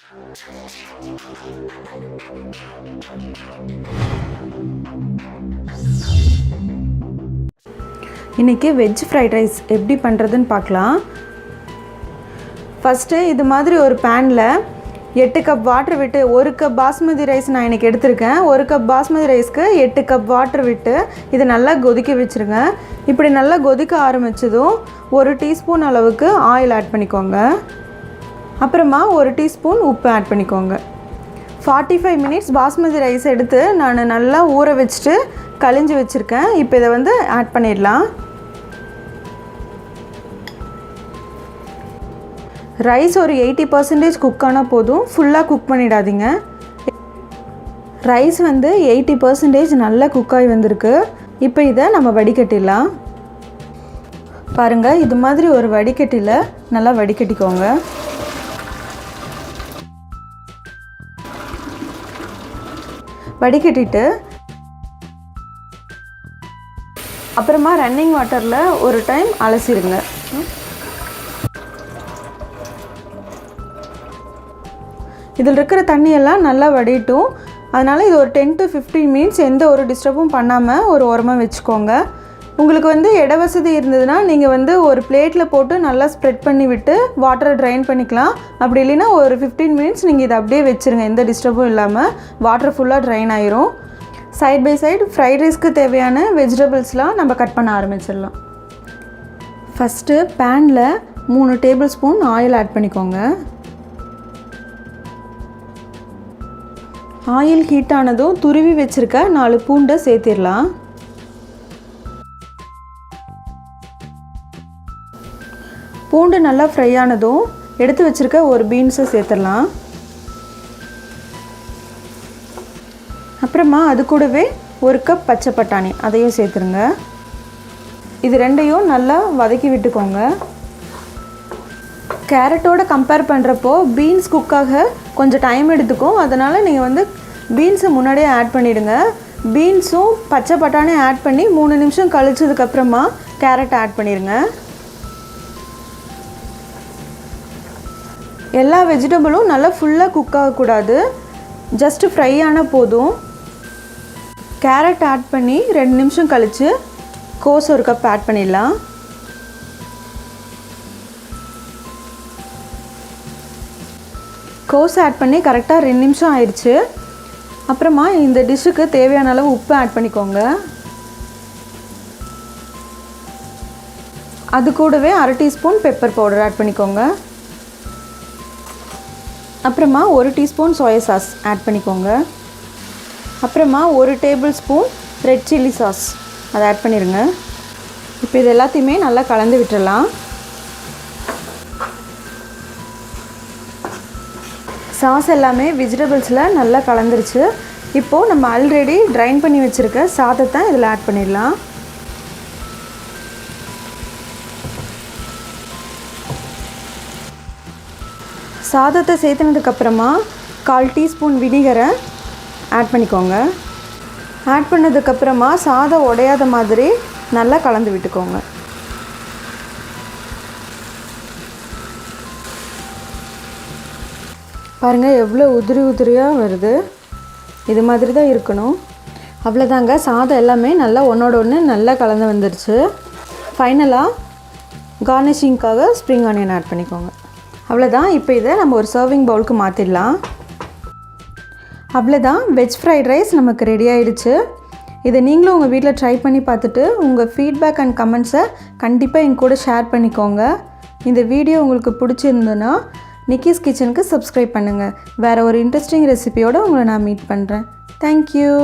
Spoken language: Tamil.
இன்றைக்கி வெஜ் ஃப்ரைட் ரைஸ் எப்படி பண்ணுறதுன்னு பார்க்கலாம். ஃபஸ்ட்டு இது மாதிரி ஒரு பேனில் 8 கப் வாட்டர் விட்டு, 1 கப் பாஸ்மதி ரைஸ் நான் இன்றைக்கி எடுத்திருக்கேன். 1 கப் பாஸ்மதி ரைஸ்க்கு 8 கப் வாட்டர் விட்டு இதை நல்லா கொதிக்க வச்சுருங்க. இப்படி நல்லா கொதிக்க ஆரம்பித்ததும் 1 டீஸ்பூன் அளவுக்கு ஆயில் ஆட் பண்ணிக்கோங்க. அப்புறமா 1 டீஸ்பூன் உப்பு ஆட் பண்ணிக்கோங்க. 45 மினிட்ஸ் பாஸ்மதி ரைஸ் எடுத்து நான் நல்லா ஊற வச்சுட்டு கழிஞ்சு வச்சுருக்கேன். இப்போ இதை ஆட் பண்ணிடலாம். ரைஸ் ஒரு 80% குக் ஆனால் போதும், ஃபுல்லாக குக் பண்ணிடாதீங்க. ரைஸ் 80% நல்லா குக்காகி வந்திருக்கு. இப்போ இதை நம்ம வடிகட்டிடலாம். பாருங்கள், இது மாதிரி ஒரு வடிகட்டியில் நல்லா வடிகட்டிக்கோங்க. வடிகட்டிட்டு அப்புறமா ரன்னிங் வாட்டரில் ஒரு டைம் அலசிடுங்க. இதில் இருக்கிற தண்ணியெல்லாம் நல்லா வடிட்டும். அதனால் இது ஒரு 10 to 15 மினிட்ஸ் எந்த ஒரு டிஸ்டர்பும் பண்ணாமல் ஒரு ஓரமாக வச்சுக்கோங்க. உங்களுக்கு இட வசதி இருந்ததுன்னா நீங்கள் ஒரு பிளேட்டில் போட்டு நல்லா ஸ்ப்ரெட் பண்ணி விட்டு வாட்டரை ட்ரைன் பண்ணிக்கலாம். அப்படி இல்லைன்னா ஒரு 15 மினிட்ஸ் நீங்கள் இதை அப்படியே வச்சுருங்க, எந்த டிஸ்டர்பும் இல்லாமல். வாட்டர் ஃபுல்லாக ட்ரைன் ஆயிரும். சைட் பை சைடு ஃப்ரைட் ரைஸ்க்கு தேவையான வெஜிடபிள்ஸ்லாம் நம்ம கட் பண்ண ஆரம்பிச்சிடலாம். ஃபஸ்ட்டு பேனில் 3 டேபிள் ஸ்பூன் ஆயில் ஆட் பண்ணிக்கோங்க. ஆயில் ஹீட் ஆனதும் துருவி வச்சுருக்க 4 பூண்டை சேர்த்திடலாம். பூண்டு நல்லா ஃப்ரை ஆனதும் எடுத்து வச்சுருக்க ஒரு பீன்ஸை சேர்த்துடலாம். அப்புறமா அது கூடவே 1 கப் பச்சை பட்டாணி அதையும் சேர்த்துருங்க. இது ரெண்டையும் நல்லா வதக்கி விட்டுக்கோங்க. கேரட்டோடு கம்பேர் பண்ணுறப்போ பீன்ஸ் குக்காக கொஞ்சம் டைம் எடுத்துக்கும். அதனால் நீங்கள் பீன்ஸை முன்னாடியே ஆட் பண்ணிவிடுங்க. பீன்ஸும் பச்சை பட்டாணியும் ஆட் பண்ணி 3 நிமிஷம் கழிச்சதுக்கப்புறமா கேரட் ஆட் பண்ணிடுங்க. எல்லா வெஜிடபிளும் நல்லா ஃபுல்லாக குக் ஆகக்கூடாது, ஜஸ்ட்டு ஃப்ரை ஆனால் போதும். கேரட் ஆட் பண்ணி 2 நிமிஷம் கழித்து கோஸ் 1 கப் ஆட் பண்ணிடலாம். கோஸ் ஆட் பண்ணி கரெக்டாக 2 நிமிஷம் ஆயிடுச்சு. அப்புறமா இந்த டிஷ்ஷுக்கு தேவையான அளவு உப்பு ஆட் பண்ணிக்கோங்க. அது கூடவே 1/2 டீஸ்பூன் பெப்பர் பவுடர் ஆட் பண்ணிக்கோங்க. அப்புறமா 1 டீஸ்பூன் சோயா சாஸ் ஆட் பண்ணிக்கோங்க. அப்புறமா 1 table spoon red chilli sauce அதை ஆட் பண்ணிடுங்க. இப்போ இது எல்லாத்தையுமே நல்லா கலந்து விட்டுடலாம். சாஸ் எல்லாமே வெஜிடபிள்ஸில் நல்லா கலந்துருச்சு. இப்போது நம்ம ஆல்ரெடி ட்ரைன் பண்ணி வச்சுருக்க சாதத்தை இதில் ஆட் பண்ணிடலாம். சாதத்தை சேர்த்துனதுக்கப்புறமா 1/4 டீஸ்பூன் வினிகரை ஆட் பண்ணிக்கோங்க. ஆட் பண்ணதுக்கப்புறமா சாதம் உடையாத மாதிரி நல்லா கலந்து விட்டுக்கோங்க. பாருங்கள், எவ்வளோ உதிரி உதிரியாக வருது. இது மாதிரி தான் இருக்கணும். அவ்வளோதாங்க, சாதம் எல்லாமே நல்லா ஒன்றோட ஒன்று நல்லா கலந்து வந்துருச்சு. ஃபைனலாக கார்னிஷிங்காக ஸ்ப்ரிங் ஆனியன் ஆட் பண்ணிக்கோங்க. அவ்வளோதான். இப்போ இதை நம்ம ஒரு சர்விங் பவுலுக்கு மாற்றிடலாம். அவ்வளோதான், வெஜ் ஃப்ரைட் ரைஸ் நமக்கு ரெடி ஆகிடுச்சு. இதை நீங்களும் உங்கள் வீட்டில் ட்ரை பண்ணி பார்த்துட்டு உங்கள் ஃபீட்பேக் அண்ட் கமெண்ட்ஸை கண்டிப்பாக என் கூட ஷேர் பண்ணிக்கோங்க. இந்த வீடியோ உங்களுக்கு பிடிச்சிருந்ததுன்னா நிக்கிஸ் கிச்சனுக்கு சப்ஸ்கிரைப் பண்ணுங்கள். வேறு ஒரு இன்ட்ரெஸ்டிங் ரெசிபியோடு உங்களை நான் மீட் பண்ணுறேன். தேங்க்யூ.